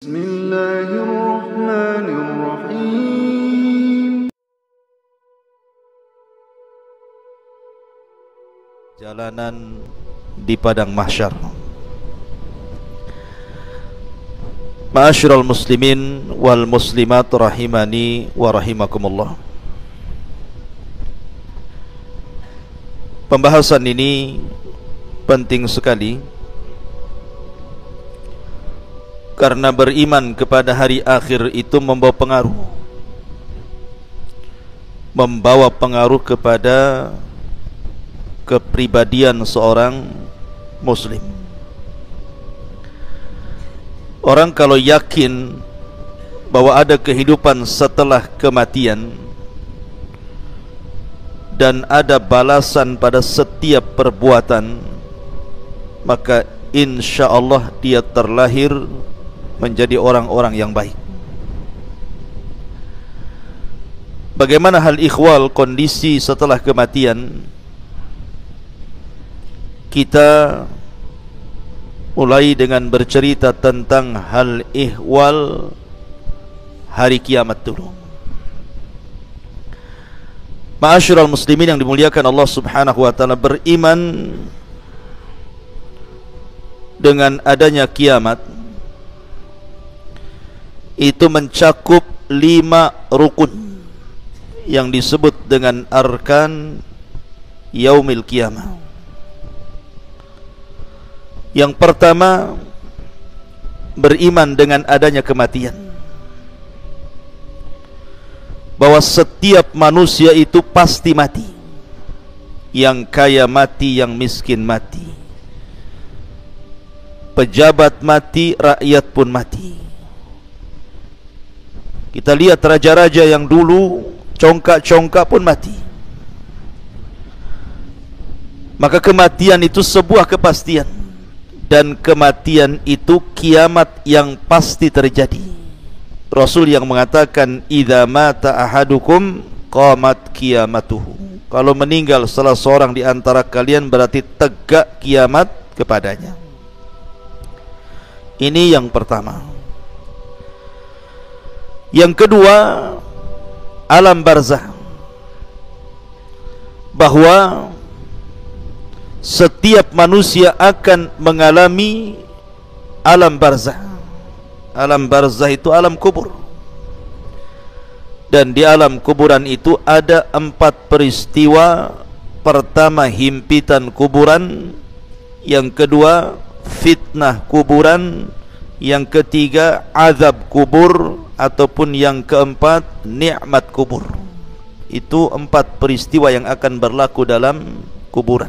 Bismillahirrahmanirrahim. Jalanan di padang mahsyar. Ma'asyiral muslimin wal muslimat rahimani wa rahimakumullah. Pembahasan ini penting sekali karena beriman kepada hari akhir itu membawa pengaruh kepada kepribadian seorang muslim. Orang kalau yakin bahwa ada kehidupan setelah kematian dan ada balasan pada setiap perbuatan, maka insya Allah dia terlahir menjadi orang-orang yang baik. Bagaimana hal ikhwal kondisi setelah kematian? Kita mulai dengan bercerita tentang hal ihwal hari kiamat dulu. Ma'asyiral muslimin yang dimuliakan Allah Subhanahu wa taala, beriman dengan adanya kiamat itu mencakup 5 rukun yang disebut dengan arkan yaumil qiyamah. Yang pertama, beriman dengan adanya kematian, bahwa setiap manusia itu pasti mati. Yang kaya mati, yang miskin mati, pejabat mati, rakyat pun mati. Kita lihat raja-raja yang dulu congkak-congkak pun mati. Maka kematian itu sebuah kepastian, dan kematian itu kiamat yang pasti terjadi. Rasul yang mengatakan, idza mata ahadukum qamat qiyamatuhu. Kalau meninggal salah seorang di antara kalian berarti tegak kiamat kepadanya. Ini yang pertama. Yang kedua, alam barzah, bahwa setiap manusia akan mengalami alam barzah. Alam barzah itu alam kubur. Dan di alam kuburan itu ada 4 peristiwa. Pertama, himpitan kuburan. Yang kedua, fitnah kuburan. Yang ketiga, azab kubur. Ataupun yang keempat, nikmat kubur. Itu 4 peristiwa yang akan berlaku dalam kuburan.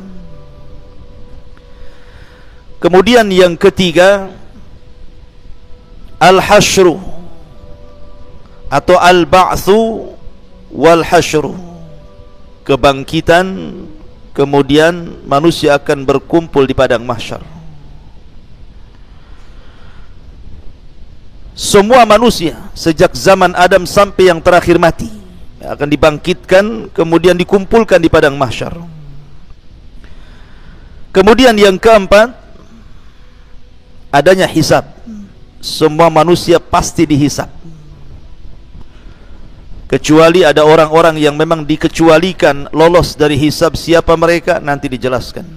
Kemudian yang ketiga, al-hasyru atau al-ba'thu wal-hasyru, kebangkitan, kemudian manusia akan berkumpul di padang mahsyar. Semua manusia sejak zaman Adam sampai yang terakhir mati akan dibangkitkan, kemudian dikumpulkan di padang mahsyar. Kemudian yang keempat, adanya hisab. Semua manusia pasti dihisab, kecuali ada orang-orang yang memang dikecualikan lolos dari hisab. Siapa mereka? Nanti dijelaskan.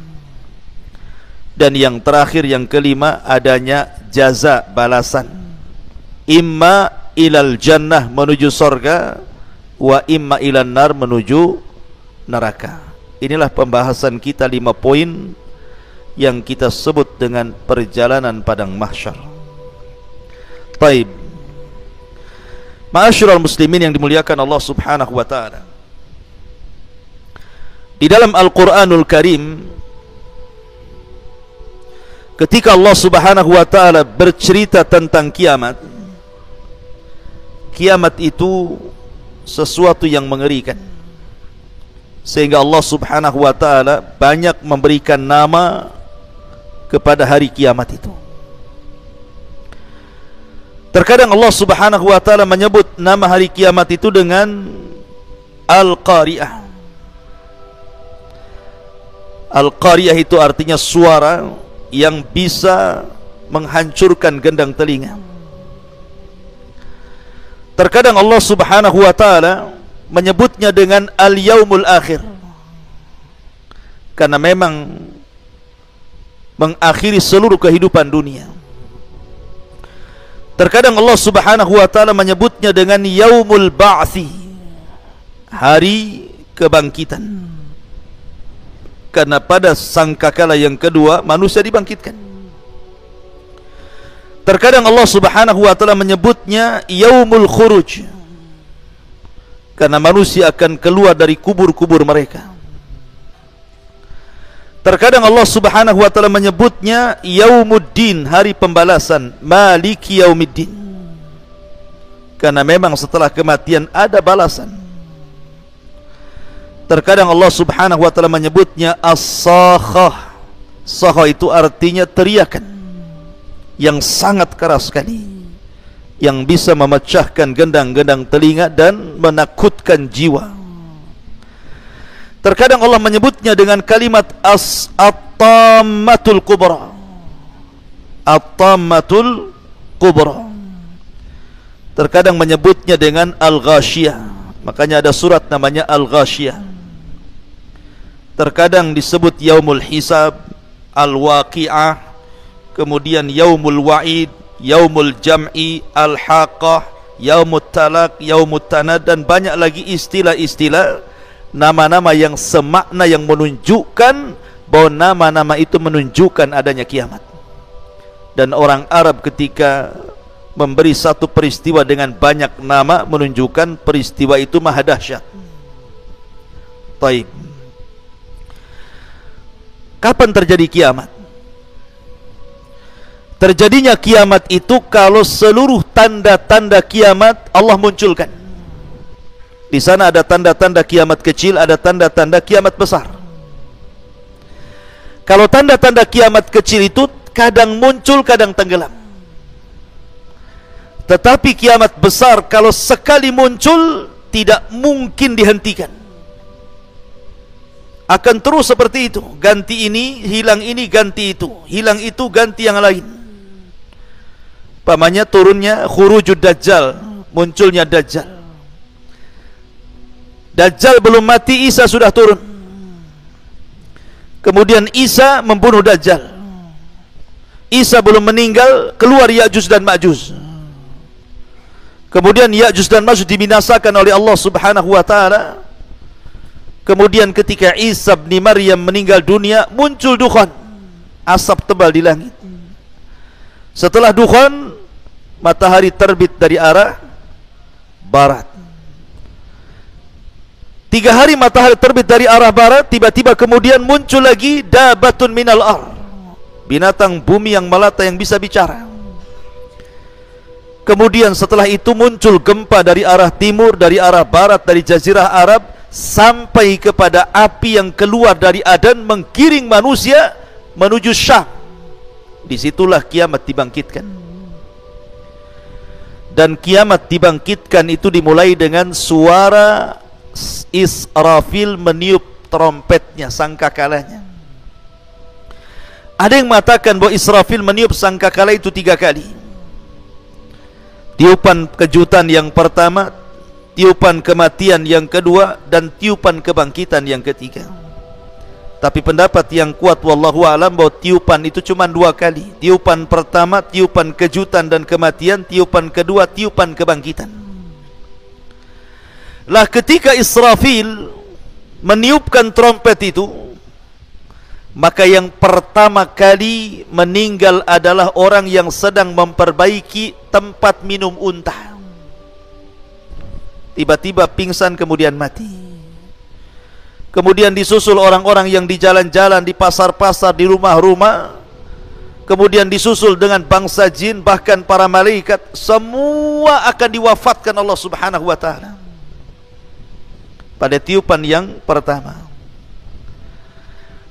Dan yang terakhir, yang kelima, adanya jaza, balasan. Imma ilal jannah, menuju sorga, wa imma ilan nar, menuju neraka. Inilah pembahasan kita 5 poin yang kita sebut dengan perjalanan padang mahsyar. Baik, ma'asyiral muslimin yang dimuliakan Allah Subhanahu wa taala, di dalam Al-Qur'anul Karim, ketika Allah Subhanahu wa taala bercerita tentang kiamat, kiamat itu sesuatu yang mengerikan, sehingga Allah Subhanahu wa taala banyak memberikan nama kepada hari kiamat itu. Terkadang Allah Subhanahu wa taala menyebut nama hari kiamat itu dengan Al-Qari'ah. Al-Qari'ah itu artinya suara yang bisa menghancurkan gendang telinga. Terkadang Allah Subhanahu wa taala menyebutnya dengan al-yaumul akhir, karena memang mengakhiri seluruh kehidupan dunia. Terkadang Allah Subhanahu wa taala menyebutnya dengan yaumul ba'thi, hari kebangkitan, karena pada sangkakala yang kedua manusia dibangkitkan. Terkadang Allah Subhanahu wa taala menyebutnya yaumul khuruj, karena manusia akan keluar dari kubur-kubur mereka. Terkadang Allah Subhanahu wa taala menyebutnya yaumuddin, hari pembalasan, maliki yaumiddin, karena memang setelah kematian ada balasan. Terkadang Allah Subhanahu wa taala menyebutnya as-sakhah. Sakhah itu artinya teriakan yang sangat keras sekali, yang bisa memecahkan gendang-gendang telinga dan menakutkan jiwa. Terkadang Allah menyebutnya dengan kalimat at-tammatul kubra. At-tammatul kubra. Terkadang menyebutnya dengan al-ghashiyah, makanya ada surat namanya al-ghashiyah. Terkadang disebut yaumul hisab, al-waqi'ah, kemudian yaumul wa'id, yaumul jam'i, al-haqqah, yaumut talaq, yaumut tanad, dan banyak lagi istilah-istilah, nama-nama yang semakna, yang menunjukkan bahwa nama-nama itu menunjukkan adanya kiamat. Dan orang Arab ketika memberi satu peristiwa dengan banyak nama menunjukkan peristiwa itu maha dahsyat. Taib. Kapan terjadi kiamat? Terjadinya kiamat itu kalau seluruh tanda-tanda kiamat Allah munculkan. Di sana ada tanda-tanda kiamat kecil, ada tanda-tanda kiamat besar. Kalau tanda-tanda kiamat kecil itu kadang muncul, kadang tenggelam. Tetapi kiamat besar kalau sekali muncul tidak mungkin dihentikan. Akan terus seperti itu, ganti ini, hilang ini, ganti itu, hilang itu, ganti yang lain. Pamannya turunnya khurujud dajjal, munculnya dajjal. Dajjal belum mati, Isa sudah turun. Kemudian Isa membunuh Dajjal. Isa belum meninggal, keluar Ya'juj dan Ma'juj. Kemudian Ya'juj dan Ma'juj dibinasakan oleh Allah Subhanahu wa taala. Kemudian ketika Isa bin Maryam meninggal dunia, muncul dukhan, asap tebal di langit. Setelah dukhan, matahari terbit dari arah barat. 3 hari matahari terbit dari arah barat, tiba-tiba kemudian muncul lagi dabatun minal ar, binatang bumi yang melata yang bisa bicara. Kemudian setelah itu muncul gempa dari arah timur, dari arah barat, dari jazirah Arab, sampai kepada api yang keluar dari Adan menggiring manusia menuju Syam. Disitulah kiamat dibangkitkan. Dan kiamat dibangkitkan itu dimulai dengan suara Israfil meniup trompetnya, sangkakalanya. Ada yang mengatakan bahwa Israfil meniup sangkakala itu 3 kali. Tiupan kejutan yang pertama, tiupan kematian yang kedua, dan tiupan kebangkitan yang ketiga. Tapi pendapat yang kuat wallahu alam bahwa tiupan itu cuma 2 kali. Tiupan pertama tiupan kejutan dan kematian, tiupan kedua tiupan kebangkitan. Lah ketika Israfil meniupkan trompet itu, maka yang pertama kali meninggal adalah orang yang sedang memperbaiki tempat minum unta. Tiba-tiba pingsan kemudian mati. Kemudian disusul orang-orang yang di jalan-jalan, di pasar-pasar, di rumah-rumah. Kemudian disusul dengan bangsa jin, bahkan para malaikat. Semua akan diwafatkan Allah Subhanahu wa ta'ala pada tiupan yang pertama.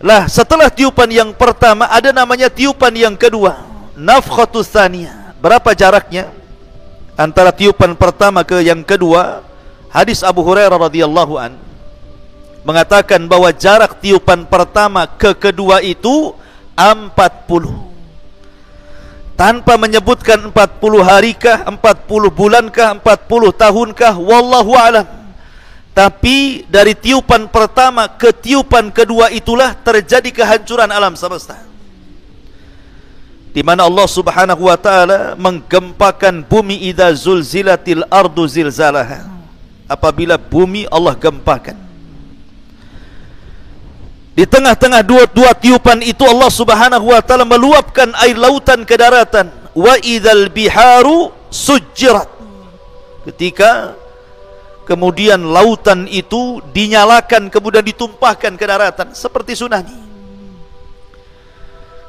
Lah setelah tiupan yang pertama ada namanya tiupan yang kedua, nafkhatus tsaniyah. Berapa jaraknya antara tiupan pertama ke yang kedua? Hadis Abu Hurairah radhiyallahu an mengatakan bahwa jarak tiupan pertama ke kedua itu 40. tanpa menyebutkan 40 harikah, 40 bulankah, 40 tahunkah, wallahu a'lam. Tapi dari tiupan pertama ke tiupan kedua itulah terjadi kehancuran alam semesta, di mana Allah Subhanahu wa taala menggempakan bumi. Idza zulzilatil ardu zilzalaha, apabila bumi Allah gempakan. Di tengah-tengah dua tiupan itu Allah Subhanahu wa taala meluapkan air lautan ke daratan. Wa idzal biharu sujjirat, ketika kemudian lautan itu dinyalakan kemudian ditumpahkan ke daratan seperti tsunami.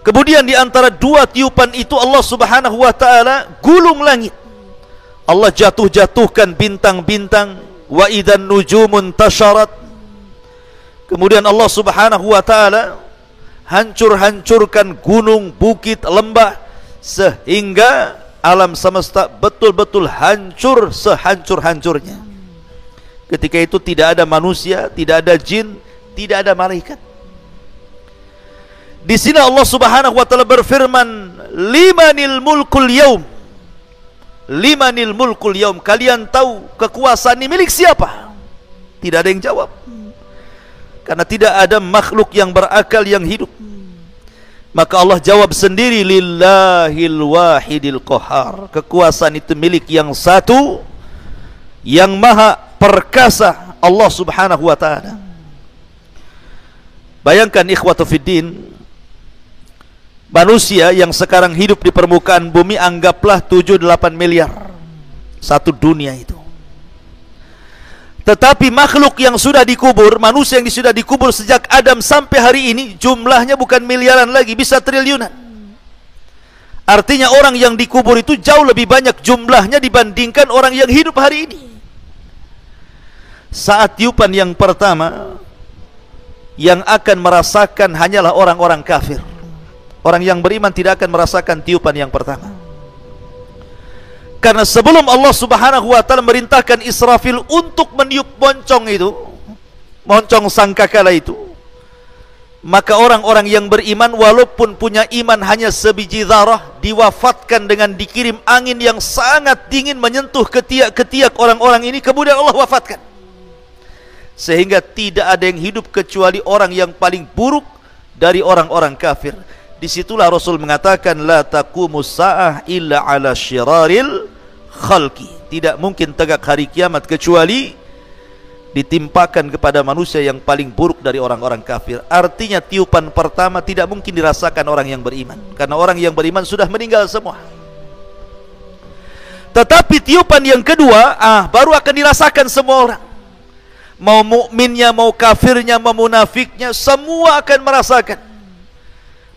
Kemudian di antara dua tiupan itu Allah Subhanahu wa taala gulung langit. Allah jatuhkan bintang-bintang. Wa idzan nujumun tasharat. Kemudian Allah Subhanahu wa taala hancurkan gunung, bukit, lembah, sehingga alam semesta betul-betul hancur sehancur-hancurnya. Ketika itu tidak ada manusia, tidak ada jin, tidak ada malaikat. Di sini Allah Subhanahu wa taala berfirman, limanil mulkul yaum. Limanil mulkul yaum. Kalian tahu kekuasaan ini milik siapa? Tidak ada yang jawab. Karena tidak ada makhluk yang berakal yang hidup. Maka Allah jawab sendiri, lillahil wahidil qahar. Kekuasaan itu milik yang satu, yang maha perkasa, Allah Subhanahu wa taala. Bayangkan ikhwatu fiddin, manusia yang sekarang hidup di permukaan bumi, anggaplah 7-8 miliar satu dunia itu. Tetapi makhluk yang sudah dikubur, manusia yang sudah dikubur sejak Adam sampai hari ini, jumlahnya bukan miliaran lagi, bisa triliunan. Artinya orang yang dikubur itu jauh lebih banyak jumlahnya dibandingkan orang yang hidup hari ini. Saat tiupan yang pertama, yang akan merasakan hanyalah orang-orang kafir. Orang yang beriman tidak akan merasakan tiupan yang pertama. Karena sebelum Allah Subhanahu wa taala merintahkan Israfil untuk meniup moncong itu, moncong sangkakala itu, maka orang-orang yang beriman walaupun punya iman hanya sebiji zarah, diwafatkan dengan dikirim angin yang sangat dingin menyentuh ketiak-ketiak orang-orang ini, kemudian Allah wafatkan. Sehingga tidak ada yang hidup kecuali orang yang paling buruk dari orang-orang kafir. Disitulah Rasul mengatakan, la taqumus sa'ah illa ala syiraril khalqi. Tidak mungkin tegak hari kiamat kecuali ditimpakan kepada manusia yang paling buruk dari orang-orang kafir. Artinya tiupan pertama tidak mungkin dirasakan orang yang beriman, karena orang yang beriman sudah meninggal semua. Tetapi tiupan yang kedua, baru akan dirasakan semua orang. Mau mukminnya, mau kafirnya, mau munafiknya, semua akan merasakan.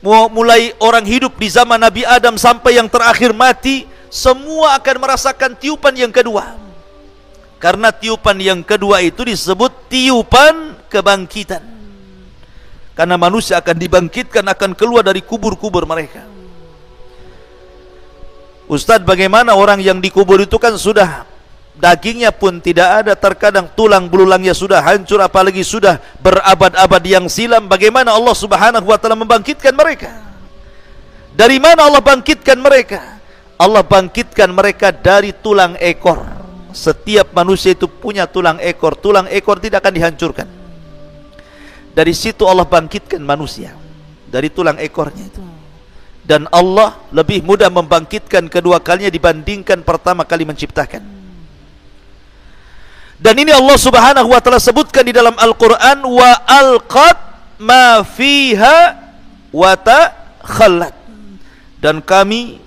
Mulai orang hidup di zaman Nabi Adam sampai yang terakhir mati, semua akan merasakan tiupan yang kedua. Karena tiupan yang kedua itu disebut tiupan kebangkitan. Karena manusia akan dibangkitkan, akan keluar dari kubur-kubur mereka. Ustadz, bagaimana orang yang dikubur itu kan sudah dagingnya pun tidak ada, terkadang tulang belulangnya sudah hancur, apalagi sudah berabad-abad yang silam. Bagaimana Allah Subhanahu wa taala membangkitkan mereka? Dari mana Allah bangkitkan mereka? Allah bangkitkan mereka dari tulang ekor. Setiap manusia itu punya tulang ekor. Tulang ekor tidak akan dihancurkan. Dari situ Allah bangkitkan manusia, dari tulang ekornya itu. Dan Allah lebih mudah membangkitkan kedua kalinya dibandingkan pertama kali menciptakan. Dan ini Allah Subhanahu wa taala sebutkan di dalam Al-Qur'an, wa alqat ma fiha wa takhallat. Dan kami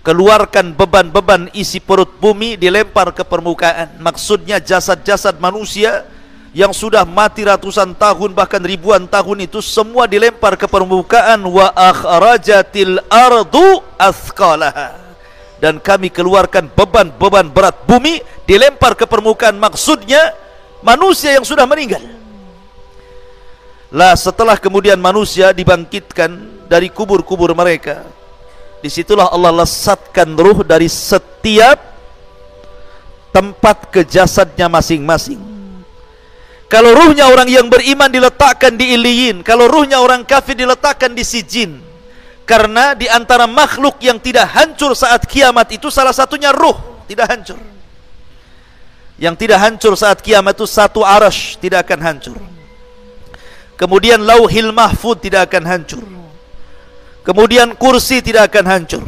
keluarkan beban-beban isi perut bumi, dilempar ke permukaan. Maksudnya jasad-jasad manusia yang sudah mati ratusan tahun bahkan ribuan tahun itu semua dilempar ke permukaan. Wa akhrajatil ardu athqalaha. Dan kami keluarkan beban-beban berat bumi, dilempar ke permukaan. Maksudnya manusia yang sudah meninggal. Lah setelah kemudian manusia dibangkitkan dari kubur-kubur mereka, disitulah Allah lesatkan ruh dari setiap tempat ke jasadnya masing-masing. Kalau ruhnya orang yang beriman diletakkan di Iliyin, kalau ruhnya orang kafir diletakkan di Sijin. Karena di antara makhluk yang tidak hancur saat kiamat itu salah satunya ruh, tidak hancur. Yang tidak hancur saat kiamat itu satu arasy tidak akan hancur. Kemudian lauhil mahfud tidak akan hancur. Kemudian kursi tidak akan hancur.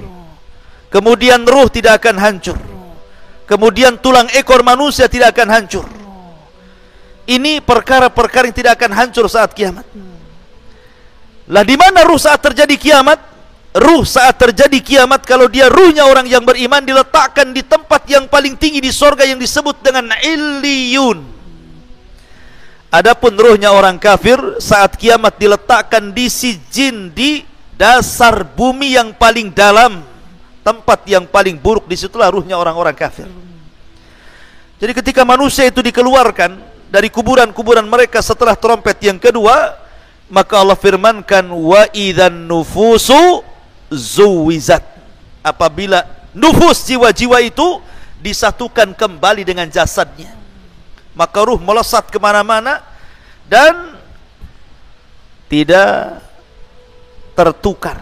Kemudian ruh tidak akan hancur. Kemudian tulang ekor manusia tidak akan hancur. Ini perkara-perkara yang tidak akan hancur saat kiamat. Lah di mana ruh saat terjadi kiamat? Ruh saat terjadi kiamat kalau dia ruhnya orang yang beriman diletakkan di tempat yang paling tinggi di sorga yang disebut dengan Illiyun. Adapun ruhnya orang kafir saat kiamat diletakkan di sijin, di dasar bumi yang paling dalam, tempat yang paling buruk. Disitulah ruhnya orang-orang kafir. Jadi ketika manusia itu dikeluarkan dari kuburan-kuburan mereka setelah trompet yang kedua, maka Allah firmankan wa idzan nufusu zuwizat. Apabila nufus, jiwa-jiwa itu disatukan kembali dengan jasadnya, maka ruh melesat kemana-mana dan tidak tertukar.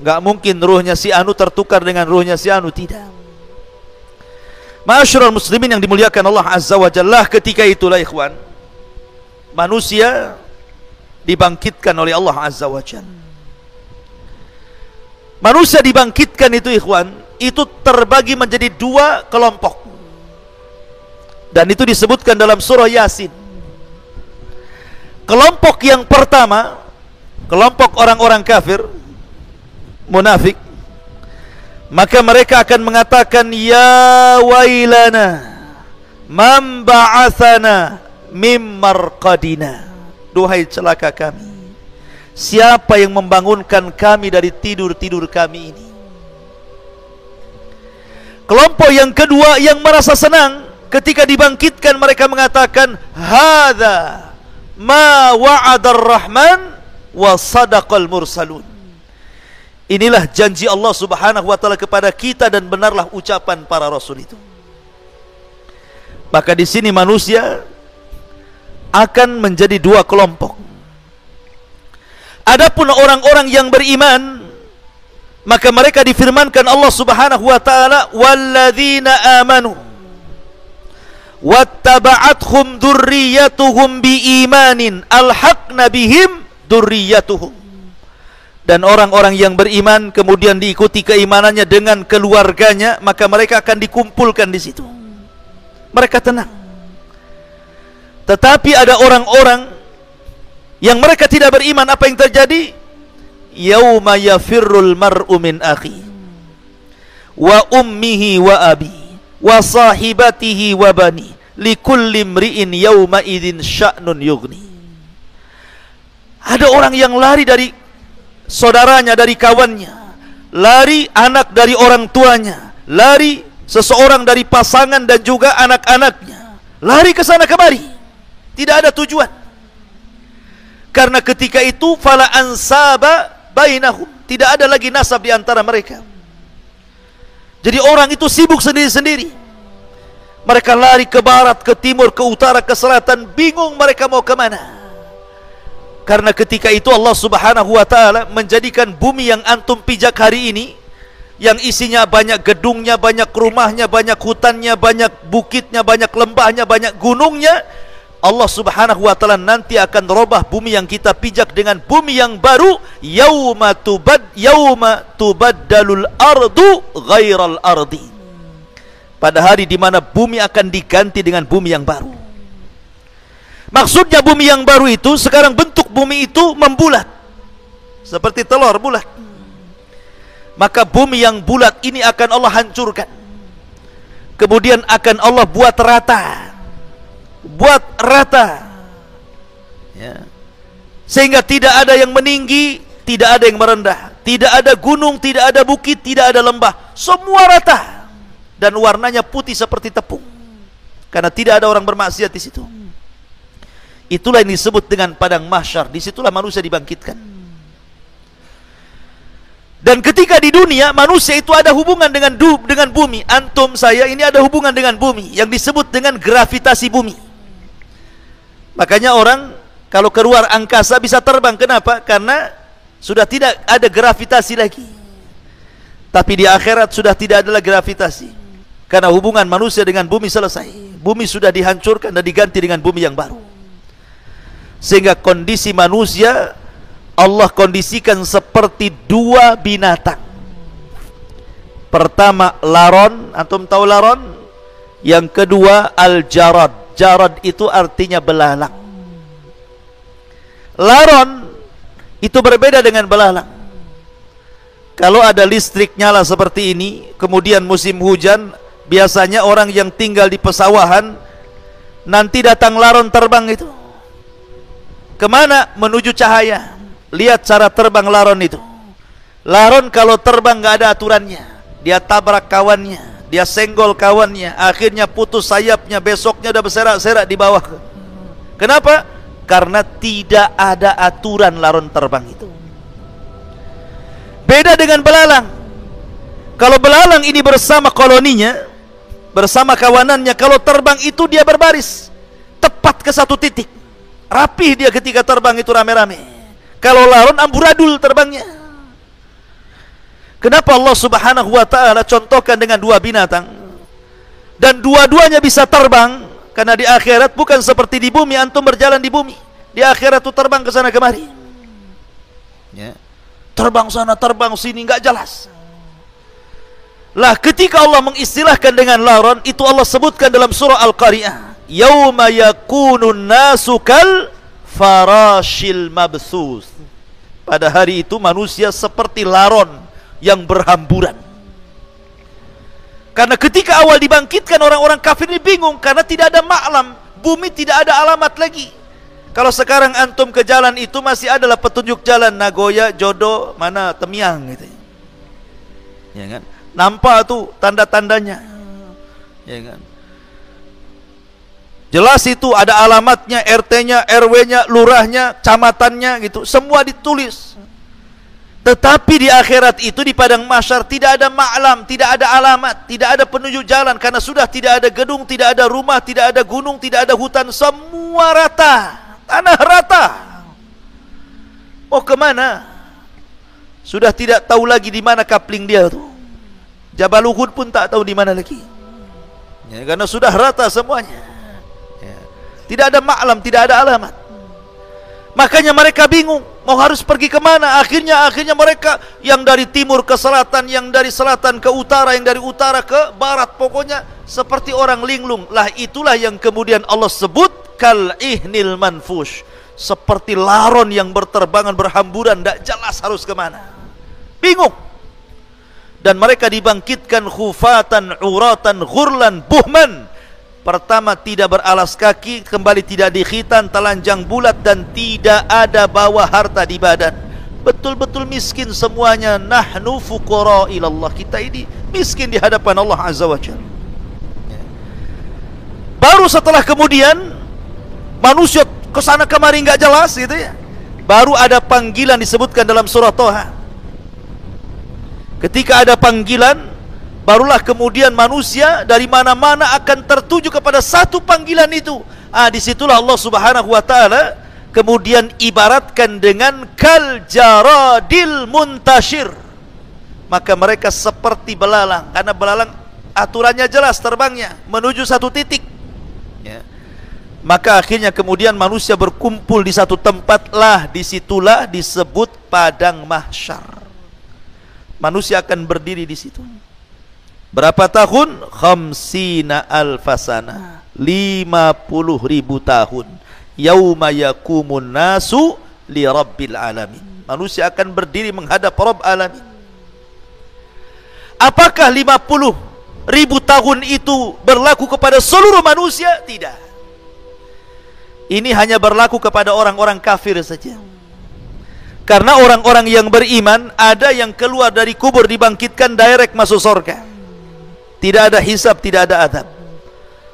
Nggak mungkin ruhnya si anu tertukar dengan ruhnya si anu, tidak. Ma'asyiral muslimin yang dimuliakan Allah Azza wa Jalla, ketika itulah ikhwan, manusia dibangkitkan oleh Allah Azza wa Jalla. Manusia dibangkitkan itu ikhwan, itu terbagi menjadi dua kelompok. Dan itu disebutkan dalam surah Yasin. Kelompok yang pertama, kelompok orang-orang kafir, munafik, maka mereka akan mengatakan ya wailana man ba'athana mim marqadina. Duhai celaka kami, siapa yang membangunkan kami dari tidur-tidur kami ini? Kelompok yang kedua yang merasa senang ketika dibangkitkan, mereka mengatakan hadza ma wa'adar rahman wa sadaqal mursalun. Inilah janji Allah Subhanahu wa taala kepada kita dan benarlah ucapan para rasul itu. Maka di sini manusia akan menjadi dua kelompok. Adapun orang-orang yang beriman, maka mereka difirmankan Allah Subhanahu wa taala walladzina amanu wattaba'athum dzurriyyatuhum biimanin alhaqna bihim dzurriyyatuhum. Dan orang-orang yang beriman kemudian diikuti keimanannya dengan keluarganya, maka mereka akan dikumpulkan di situ. Mereka tenang. Tetapi ada orang-orang yang mereka tidak beriman, apa yang terjadi? Yauma yafirrul mar'u min akhi wa ummihi wa abi wa sahibatihi wa bani likulli imri'in yauma idzin sya'nun yughni. Ada orang yang lari dari saudaranya, dari kawannya, lari anak dari orang tuanya, lari seseorang dari pasangan dan juga anak-anaknya, lari ke sana kemari, tidak ada tujuan. Karena ketika itu fala ansaba bainahum, tidak ada lagi nasab di antara mereka. Jadi orang itu sibuk sendiri-sendiri. Mereka lari ke barat, ke timur, ke utara, ke selatan, bingung mereka mau kemana. Karena ketika itu Allah Subhanahu wa taala menjadikan bumi yang antum pijak hari ini, yang isinya banyak gedungnya, banyak rumahnya, banyak hutannya, banyak bukitnya, banyak lembahnya, banyak gunungnya, Allah Subhanahu wa taala nanti akan robah bumi yang kita pijak dengan bumi yang baru, yauma tubaddalul ardu ghairal ardi. Pada hari di mana bumi akan diganti dengan bumi yang baru. Maksudnya bumi yang baru itu, sekarang bentuk bumi itu membulat seperti telur bulat. Maka bumi yang bulat ini akan Allah hancurkan, kemudian akan Allah buat rata, ya. Sehingga tidak ada yang meninggi, tidak ada yang merendah, tidak ada gunung, tidak ada bukit, tidak ada lembah, semua rata dan warnanya putih seperti tepung, karena tidak ada orang bermaksiat di situ. Itulah yang disebut dengan padang mahsyar. Disitulah manusia dibangkitkan. Dan ketika di dunia manusia itu ada hubungan dengan bumi. Antum saya ini ada hubungan dengan bumi yang disebut dengan gravitasi bumi. Makanya orang kalau keluar angkasa bisa terbang. Kenapa? Karena Sudah tidak ada gravitasi lagi. Tapi di akhirat sudah tidak ada lagi gravitasi. Karena hubungan manusia dengan bumi selesai. Bumi sudah dihancurkan dan diganti dengan bumi yang baru. Sehingga kondisi manusia Allah kondisikan seperti dua binatang. Pertama laron, antum tahu laron? Yang kedua al-jarad. Jarad itu artinya belalang. Laron itu berbeda dengan belalang. Kalau ada listrik nyala seperti ini, kemudian musim hujan, biasanya orang yang tinggal di pesawahan, nanti datang laron terbang itu. Kemana? Menuju cahaya. Lihat cara terbang laron itu. Laron kalau terbang nggak ada aturannya. Dia tabrak kawannya, dia senggol kawannya, akhirnya putus sayapnya, besoknya udah berserak-serak di bawah. Kenapa? Karena tidak ada aturan laron terbang itu. Beda dengan belalang. Kalau belalang ini bersama koloninya, bersama kawanannya, kalau terbang itu dia berbaris tepat ke satu titik. Rapih dia ketika terbang itu rame-rame. Kalau laron amburadul terbangnya. Kenapa Allah Subhanahu wa ta'ala contohkan dengan dua binatang dan dua-duanya bisa terbang? Karena di akhirat bukan seperti di bumi, antum berjalan di bumi. Di akhirat itu terbang ke sana kemari, ya. Terbang sana, terbang sini, nggak jelas. Lah ketika Allah mengistilahkan dengan laron, itu Allah sebutkan dalam surah Al-Qari'ah, yauma yakunun nasu kal farashil mabthus. Pada hari itu manusia seperti laron yang berhamburan. Karena ketika awal dibangkitkan, orang-orang kafir ini bingung karena tidak ada ma'lam, bumi tidak ada alamat lagi. Kalau sekarang antum ke jalan itu masih adalah petunjuk jalan, Nagoya, Jodo, mana Temiang gitu. Ya kan? Nampak tuh tanda-tandanya. Ya kan? Jelas itu ada alamatnya, RT-nya, RW-nya, lurahnya, kecamatannya gitu. Semua ditulis. Tetapi di akhirat itu, di padang mahsyar, tidak ada ma'lam, tidak ada alamat, tidak ada penunjuk jalan, karena sudah tidak ada gedung, tidak ada rumah, tidak ada gunung, tidak ada hutan, semua rata, tanah rata. Mau kemana? Sudah tidak tahu lagi di mana kapling dia tuh. Jabal Uhud pun tak tahu di mana lagi. Ya, karena sudah rata semuanya. Ya. Tidak ada ma'lam, tidak ada alamat. Makanya mereka bingung mau harus pergi kemana. Akhirnya mereka yang dari timur ke selatan, yang dari selatan ke utara, yang dari utara ke barat, pokoknya seperti orang linglung. Lah itulah yang kemudian Allah sebut kal ihnil manfush, seperti laron yang berterbangan berhamburan, tidak jelas harus kemana, bingung. Dan mereka dibangkitkan khufatan uratan ghurlan buhman. Pertama tidak beralas kaki, kembali tidak dikhitan, telanjang bulat, dan tidak ada bawa harta di badan. Betul-betul miskin semuanya. Nahnu fuqara ilallah, kita ini miskin di hadapan Allah Azza wa Jalla. Baru setelah kemudian manusia kesana kemari nggak jelas gitu ya, baru ada panggilan disebutkan dalam surah Toha. Ketika ada panggilan, barulah kemudian manusia dari mana-mana akan tertuju kepada satu panggilan itu. Disitulah Allah Subhanahu wa ta'ala kemudian ibaratkan dengan kal jaradil muntashir. Maka mereka seperti belalang, karena belalang aturannya jelas terbangnya menuju satu titik, ya. Maka akhirnya kemudian manusia berkumpul di satu tempat, lah disitulah disebut padang mahsyar. Manusia akan berdiri di situ. Berapa tahun? Khamsina alfasana, 50.000 tahun. Yauma yakumun nasu li rabbil alamin. Manusia akan berdiri menghadap Rabb alamin. Apakah 50.000 tahun itu berlaku kepada seluruh manusia? Tidak. Ini hanya berlaku kepada orang-orang kafir saja. Karena orang-orang yang beriman, ada yang keluar dari kubur dibangkitkan direct masuk surga. Tidak ada hisab, tidak ada adab.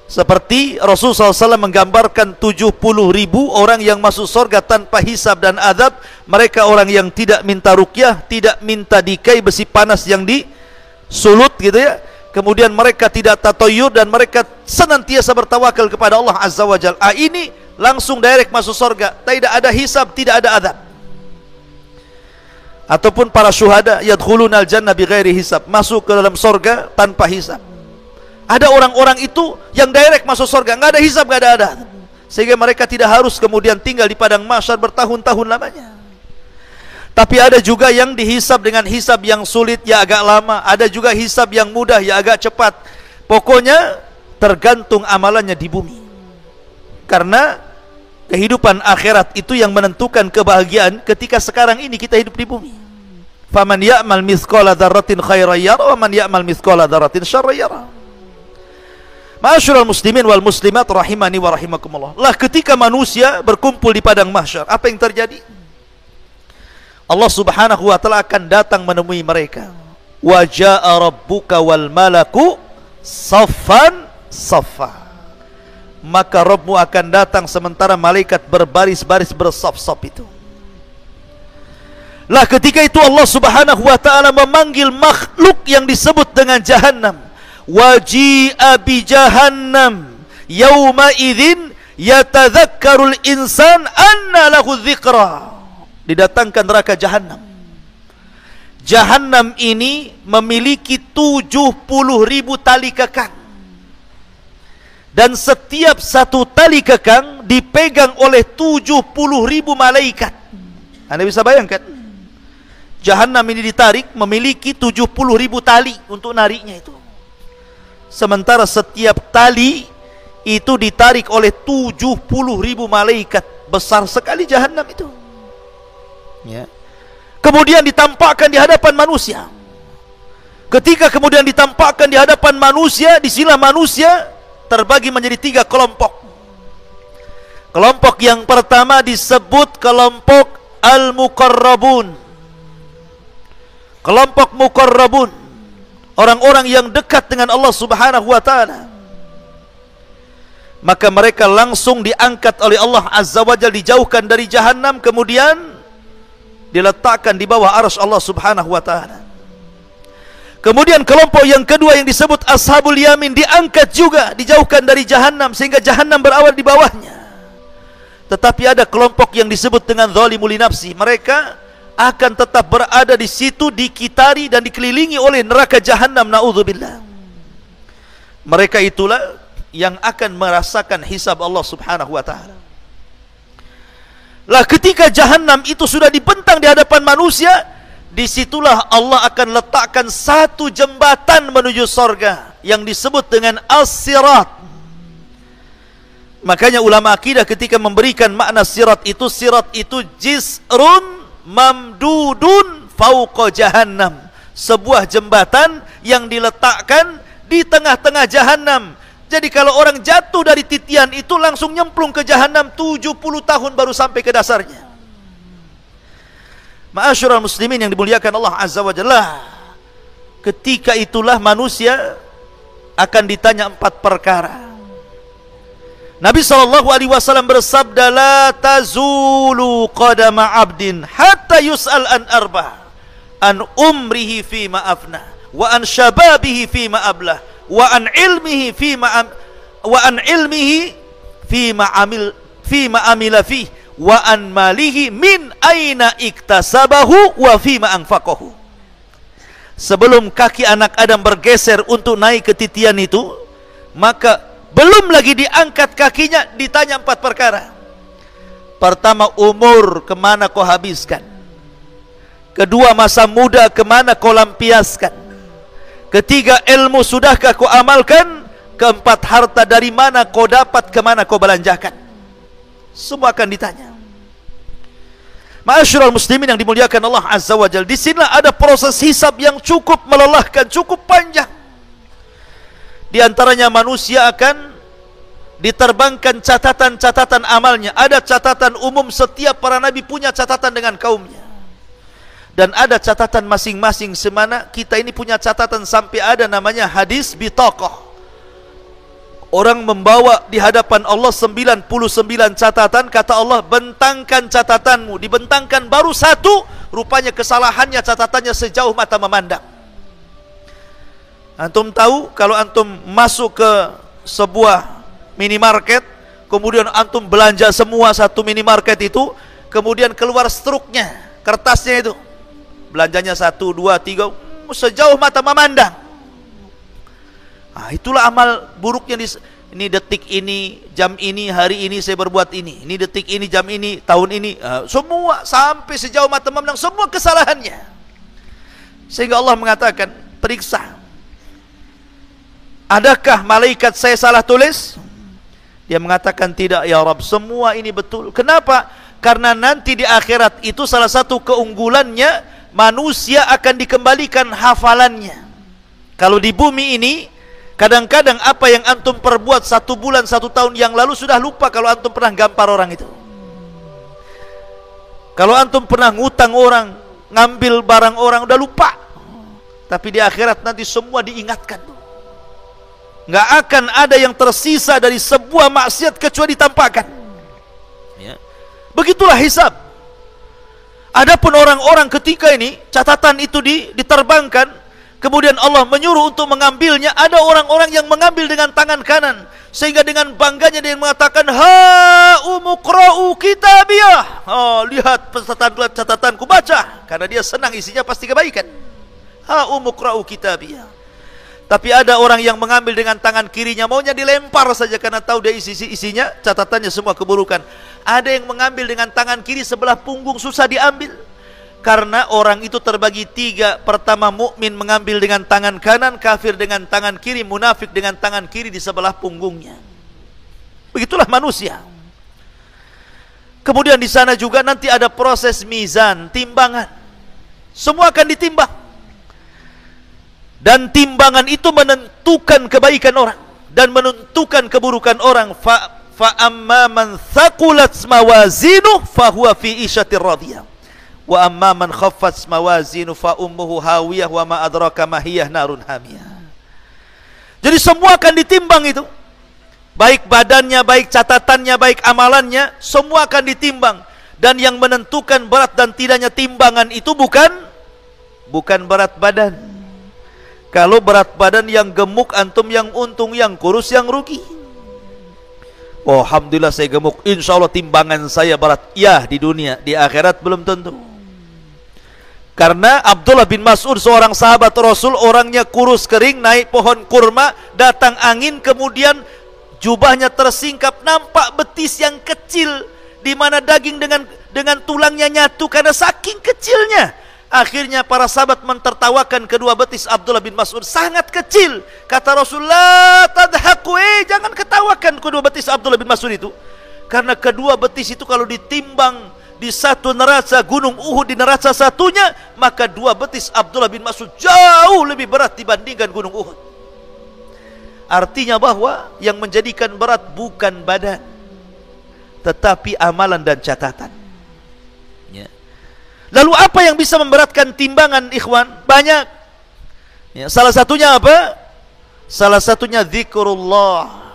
Seperti Rasulullah SAW menggambarkan 70.000 orang yang masuk surga tanpa hisab dan adab. Mereka orang yang tidak minta ruqyah, tidak minta dikai besi panas yang disulut gitu ya. Kemudian mereka tidak tatoyur dan mereka senantiasa bertawakal kepada Allah Azza wa Jalla. Ini langsung direct masuk surga. Tidak ada hisab, tidak ada adab. ataupun para syuhada yadkhulunal jannah bighairi hisab, masuk ke dalam surga tanpa hisab. Ada orang-orang itu yang direct masuk surga, nggak ada hisab, nggak ada sehingga mereka tidak harus kemudian tinggal di padang mahsyar bertahun-tahun lamanya. Tapi ada juga yang dihisab dengan hisab yang sulit, ya agak lama. Ada juga hisab yang mudah, ya agak cepat. Pokoknya tergantung amalannya di bumi. Karena kehidupan akhirat itu yang menentukan kebahagiaan ketika sekarang ini kita hidup di bumi. Faman ya'mal mithqala dzarratin khairan yara wa man ya'mal mithqala dzarratin syarran yara. Ma'asyiral muslimin wal muslimat rahimani wa rahimakumullah. Lah ketika manusia berkumpul di padang mahsyar, apa yang terjadi? Allah Subhanahu wa taala akan datang menemui mereka. Wa jaa'a rabbuka wal malaku saffan saffa. Maka Rabbmu akan datang sementara malaikat berbaris-baris bersaf-saf itu. Lah ketika itu Allah Subhanahu wa taala memanggil makhluk yang disebut dengan Jahannam. Waji'a bi Jahannam yauma idzin yatadzakkarul insan anna lahu dzikra. Didatangkan neraka Jahannam. Jahannam ini memiliki 70.000 tali kekang. Dan setiap satu tali kekang dipegang oleh 70.000 malaikat. Anda bisa bayangkan? Jahannam ini ditarik memiliki 70.000 tali untuk nariknya itu. Sementara setiap tali itu ditarik oleh 70.000 malaikat. Besar sekali Jahannam itu. Ya. Kemudian ditampakkan di hadapan manusia. Ketika kemudian ditampakkan di hadapan manusia, disinilah manusia terbagi menjadi 3 kelompok. Kelompok yang pertama disebut kelompok al-muqarrabun. Kelompok muqarrabun, orang-orang yang dekat dengan Allah Subhanahu wa taala. Maka mereka langsung diangkat oleh Allah Azza wa Jalla, dijauhkan dari Jahannam, kemudian diletakkan di bawah arsy Allah Subhanahu wa taala. Kemudian kelompok yang kedua yang disebut ashabul yamin diangkat juga, dijauhkan dari Jahannam sehingga Jahannam berawal di bawahnya. Tetapi ada kelompok yang disebut dengan zalimul nafsi. Mereka akan tetap berada di situ, dikitari dan dikelilingi oleh neraka Jahannam, naudzubillah. Mereka itulah yang akan merasakan hisab Allah Subhanahu wa taala. Lah ketika Jahannam itu sudah dibentang di hadapan manusia, disitulah Allah akan letakkan satu jembatan menuju sorga yang disebut dengan as-sirat. Makanya ulama akidah ketika memberikan makna sirat itu jisrun mamdudun fauqa jahannam, sebuah jembatan yang diletakkan di tengah-tengah Jahannam. Jadi kalau orang jatuh dari titian itu langsung nyemplung ke Jahannam, 70 tahun baru sampai ke dasarnya. Ma'asyiral muslimin yang dimuliakan Allah Azza wa Jalla, ketika itulah manusia akan ditanya 4 perkara. Nabi SAW bersabda, la tazulu qadama abdin hatta yus'al an arba, an umrihi fima afna, wa an syababihi fima ablah, wa an ilmihi fima amila fih, wa an malihi min aina iktasabahu wa fima anfaqahu. Sebelum kaki anak Adam bergeser untuk naik ke titian itu, maka belum lagi diangkat kakinya, ditanya 4 perkara. Pertama, umur, kemana kau habiskan? Kedua, masa muda, kemana kau lampiaskan? Ketiga, ilmu, sudahkah kau amalkan? Keempat, harta, dari mana kau dapat, kemana kau belanjakan? Semua akan ditanya. Ma'asyiral muslimin yang dimuliakan Allah Azza wa Jalla, di sinilah ada proses hisab yang cukup melelahkan, cukup panjang. Di antaranya manusia akan diterbangkan catatan-catatan amalnya. Ada catatan umum, setiap para nabi punya catatan dengan kaumnya. Dan ada catatan masing-masing, semana kita ini punya catatan sampai ada namanya hadis bitaqah. Orang membawa di hadapan Allah 99 catatan, kata Allah, bentangkan catatanmu. Dibentangkan baru 1, rupanya kesalahannya catatannya sejauh mata memandang. Antum tahu kalau antum masuk ke sebuah minimarket, kemudian antum belanja semua satu minimarket itu, kemudian keluar struknya, kertasnya itu. belanjanya 1, 2, 3, sejauh mata memandang. Itulah amal buruknya ini detik ini, jam ini, hari ini saya berbuat ini. Ini detik ini, jam ini, tahun ini. Semua sampai sejauh mata memandang semua kesalahannya. Sehingga Allah mengatakan, periksa. Adakah malaikat saya salah tulis? Dia mengatakan tidak ya Rabb, semua ini betul. Kenapa? Karena nanti di akhirat itu salah satu keunggulannya, manusia akan dikembalikan hafalannya. Kalau di bumi ini, kadang-kadang apa yang antum perbuat 1 bulan, 1 tahun yang lalu sudah lupa kalau antum pernah gampar orang itu. Kalau antum pernah ngutang orang, ngambil barang orang, udah lupa. Tapi di akhirat nanti semua diingatkan. Nggak akan ada yang tersisa dari sebuah maksiat kecuali ditampakkan. Ya. Begitulah hisab. Adapun orang-orang ketika ini catatan itu diterbangkan, kemudian Allah menyuruh untuk mengambilnya, ada orang-orang yang mengambil dengan tangan kanan, sehingga dengan bangganya dia mengatakan, ha umuqra'u kitabiyah. Lihat catatanku, baca, karena dia senang isinya pasti kebaikan. Ha umuqra'u kitabiyah. Tapi ada orang yang mengambil dengan tangan kirinya, maunya dilempar saja karena tahu dia isinya catatannya semua keburukan. Ada yang mengambil dengan tangan kiri sebelah punggung, susah diambil. Karena orang itu terbagi 3. Pertama, mukmin mengambil dengan tangan kanan, kafir dengan tangan kiri, munafik dengan tangan kiri di sebelah punggungnya. Begitulah manusia. Kemudian di sana juga nanti ada proses mizan, timbangan. Semua akan ditimbang. Dan timbangan itu menentukan kebaikan orang dan menentukan keburukan orang. Fa amma man thaqulat mawazinu fa huwa fi isyatir radiyah. Wa amma man khaffat mawazinu fa ummuhu hawiyah wa ma adraka ma hiyah narun hamiyah. Jadi semua akan ditimbang itu. Baik badannya, baik catatannya, baik amalannya, semua akan ditimbang. Dan yang menentukan berat dan tidaknya timbangan itu bukan berat badan. Kalau berat badan yang gemuk, antum yang untung, yang kurus yang rugi. Oh, alhamdulillah saya gemuk, insya Allah timbangan saya berat. Ya, di dunia, di akhirat belum tentu. Karena Abdullah bin Mas'ud, seorang sahabat Rasul, orangnya kurus kering, naik pohon kurma, datang angin, kemudian jubahnya tersingkap, nampak betis yang kecil, di mana daging dengan tulangnya nyatu karena saking kecilnya. Akhirnya para sahabat mentertawakan kedua betis Abdullah bin Mas'ud, sangat kecil. Kata Rasulullah, tadhaku, jangan ketawakan kedua betis Abdullah bin Mas'ud itu. Karena kedua betis itu kalau ditimbang di satu neraca gunung Uhud, di neraca satunya, maka 2 betis Abdullah bin Mas'ud jauh lebih berat dibandingkan gunung Uhud. Artinya bahwa yang menjadikan berat bukan badan, tetapi amalan dan catatan. Lalu apa yang bisa memberatkan timbangan, ikhwan? Banyak. Ya, salah satunya apa? Salah satunya zikrullah.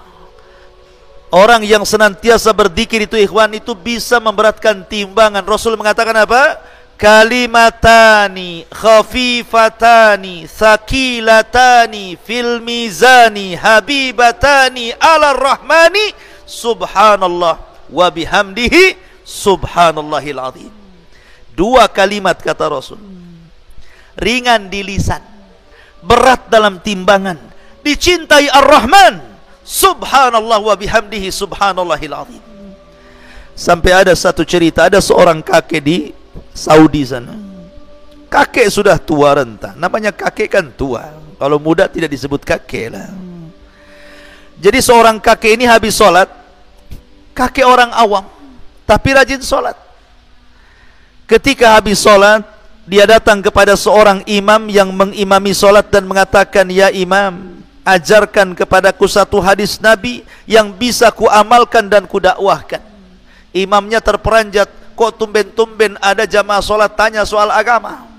Orang yang senantiasa berzikir itu, ikhwan, itu bisa memberatkan timbangan. Rasul mengatakan apa? Kalimatani khafifatani thaqilatani fil mizani habibatani ala rahmani subhanallah wa bihamdihi subhanallahil azim. 2 kalimat kata Rasul, ringan di lisan, berat dalam timbangan, dicintai Ar-Rahman, subhanallah wa bihamdihi subhanallahil azim. Sampai ada satu cerita, ada seorang kakek di Saudi sana. Kakek sudah tua renta, namanya kakek kan tua, kalau muda tidak disebut kakek lah. Jadi seorang kakek ini habis sholat, kakek orang awam tapi rajin sholat. Ketika habis sholat, dia datang kepada seorang imam yang mengimami sholat dan mengatakan, ya imam, ajarkan kepadaku satu hadis Nabi yang bisa ku amalkan dan ku dakwahkan. Imamnya terperanjat, kok tumben-tumben ada jamaah sholat tanya soal agama.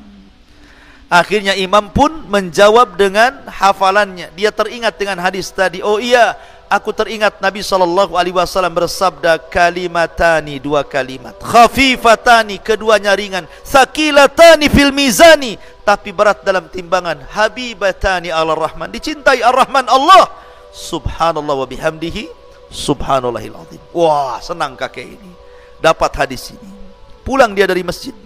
Akhirnya imam pun menjawab dengan hafalannya. Dia teringat dengan hadis tadi. Oh iya, aku teringat Nabi SAW bersabda, kalimatani, 2 kalimat, khafifatani, keduanya ringan, thaqilatani fil mizani, tapi berat dalam timbangan, habibatani ala rahman, dicintai ar-Rahman Allah, subhanallah wa bihamdihi subhanallahil azim. Wah, senang kakek ini dapat hadis ini. Pulang dia dari masjid,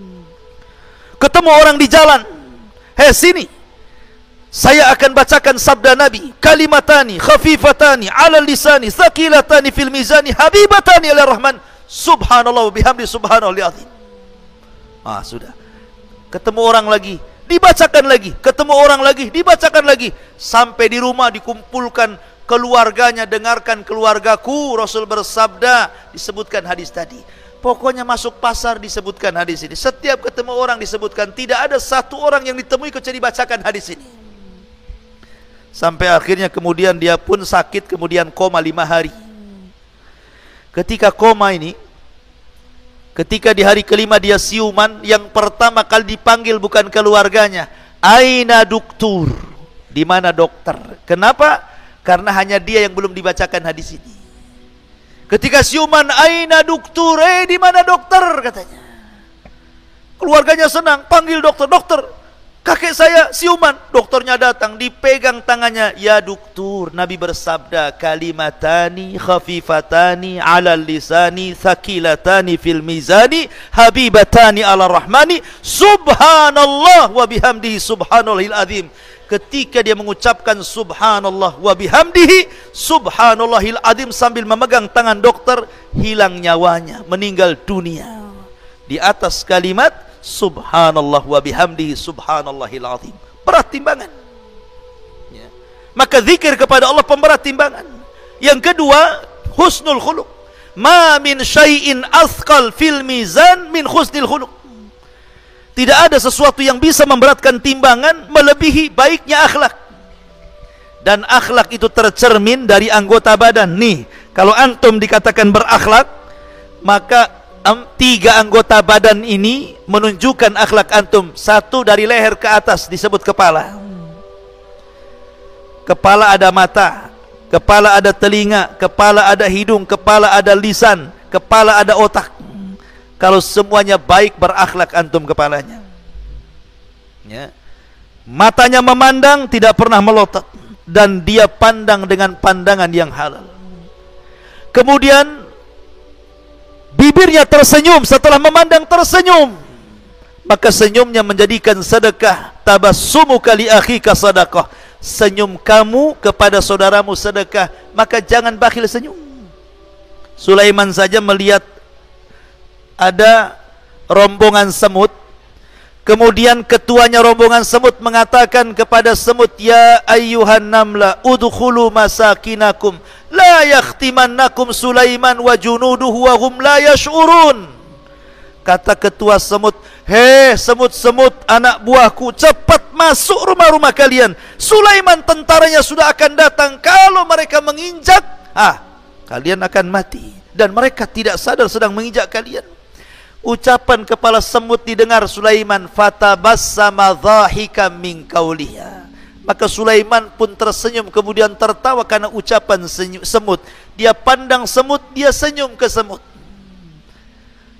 ketemu orang di jalan, hei sini, saya akan bacakan sabda Nabi, kalimatani khafifatani ala lisani thaqilatani fil mizani habibatani ila rahman subhanallah wa bihamdi subhanallahil azim. Sudah. Ketemu orang lagi, dibacakan lagi, ketemu orang lagi, dibacakan lagi, sampai di rumah dikumpulkan keluarganya, dengarkan keluargaku, Rasul bersabda, disebutkan hadis tadi. Pokoknya masuk pasar disebutkan hadis ini. Setiap ketemu orang disebutkan, tidak ada satu orang yang ditemui kecuali dibacakan hadis ini. Sampai akhirnya kemudian dia pun sakit, kemudian koma 5 hari. Ketika koma ini, ketika di hari kelima dia siuman, yang pertama kali dipanggil bukan keluarganya, aina dokter, di mana dokter? Kenapa? Karena hanya dia yang belum dibacakan hadis ini. Ketika siuman, aina dokter, di mana dokter? Katanya. Keluarganya senang, panggil dokter, dokter. Kakek saya siuman, dokternya datang, dipegang tangannya, ya dokter, Nabi bersabda, kalimatani khafifatani ala lisani thaqilatani fil mizani habibatani ala rahmani subhanallah wa bihamdihi subhanallahil azim. Ketika dia mengucapkan subhanallah wa bihamdihi subhanallahil azim sambil memegang tangan dokter, hilang nyawanya, meninggal dunia di atas kalimat subhanallah wa bihamdihi subhanallahil azim. Berat timbangan ya. Maka zikir kepada Allah pemberat timbangan. Yang kedua, husnul khuluq. Ma min syai'in athqal fil mizan min husnil khuluq. Tidak ada sesuatu yang bisa memberatkan timbangan melebihi baiknya akhlak. Dan akhlak itu tercermin dari anggota badan. Nih, kalau antum dikatakan berakhlak, maka 3 anggota badan ini menunjukkan akhlak antum. 1 dari leher ke atas disebut kepala. Kepala ada mata, kepala ada telinga, kepala ada hidung, kepala ada lisan, kepala ada otak. Kalau semuanya baik, berakhlak antum kepalanya ya. Matanya memandang, tidak pernah melotot, dan dia pandang dengan pandangan yang halal. Kemudian bibirnya tersenyum, setelah memandang tersenyum, maka senyumnya menjadikan sedekah. Tabassumuka li akhika sadaqah. Senyum kamu kepada saudaramu sedekah, maka jangan bakhil senyum. Sulaiman saja melihat ada rombongan semut, kemudian ketuanya rombongan semut mengatakan kepada semut, ya ayyuhan namla udkhulu masakinakum la yakhtimannakum Sulaiman wa junuduhu wa hum la yash'urun. Kata ketua semut, hei semut-semut anak buahku, cepat masuk rumah-rumah kalian. Sulaiman tentaranya sudah akan datang. Kalau mereka menginjak, kalian akan mati. Dan mereka tidak sadar sedang menginjak kalian. Ucapan kepala semut didengar Sulaiman, fatabassama dhahika min qauliha. Maka Sulaiman pun tersenyum, kemudian tertawa karena ucapan semut. Dia pandang semut, dia senyum ke semut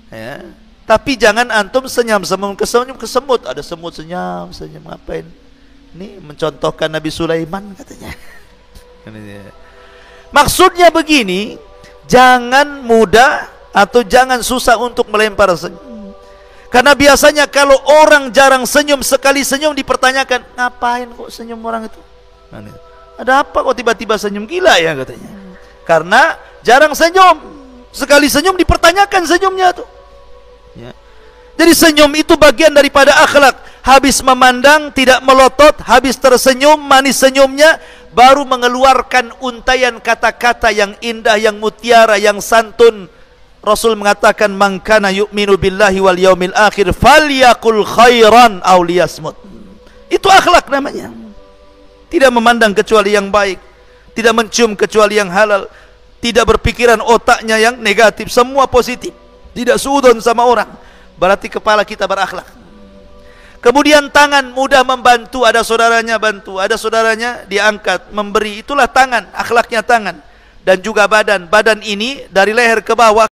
ya. Tapi jangan antum senyum ke semut. Ada semut senyum ngapain? Ini mencontohkan Nabi Sulaiman katanya. Maksudnya begini, jangan mudah atau jangan susah untuk melempar senyum. Karena biasanya kalau orang jarang senyum, sekali senyum dipertanyakan, ngapain kok senyum orang itu? Ada apa kok tiba-tiba senyum? Gila ya katanya. Karena jarang senyum, sekali senyum dipertanyakan senyumnya tuh ya. Jadi senyum itu bagian daripada akhlak. Habis memandang tidak melotot, habis tersenyum manis senyumnya, baru mengeluarkan untayan kata-kata yang indah, yang mutiara, yang santun. Rasul mengatakan, man kana yu'minu billahi wal yaumil akhir falyakul khairan aw liyasmut. Itu akhlak namanya. Tidak memandang kecuali yang baik, tidak mencium kecuali yang halal, tidak berpikiran otaknya yang negatif, semua positif, tidak suudon sama orang. Berarti kepala kita berakhlak. Kemudian tangan mudah membantu, ada saudaranya bantu, ada saudaranya diangkat, memberi. Itulah tangan, akhlaknya tangan. Dan juga badan. Badan ini dari leher ke bawah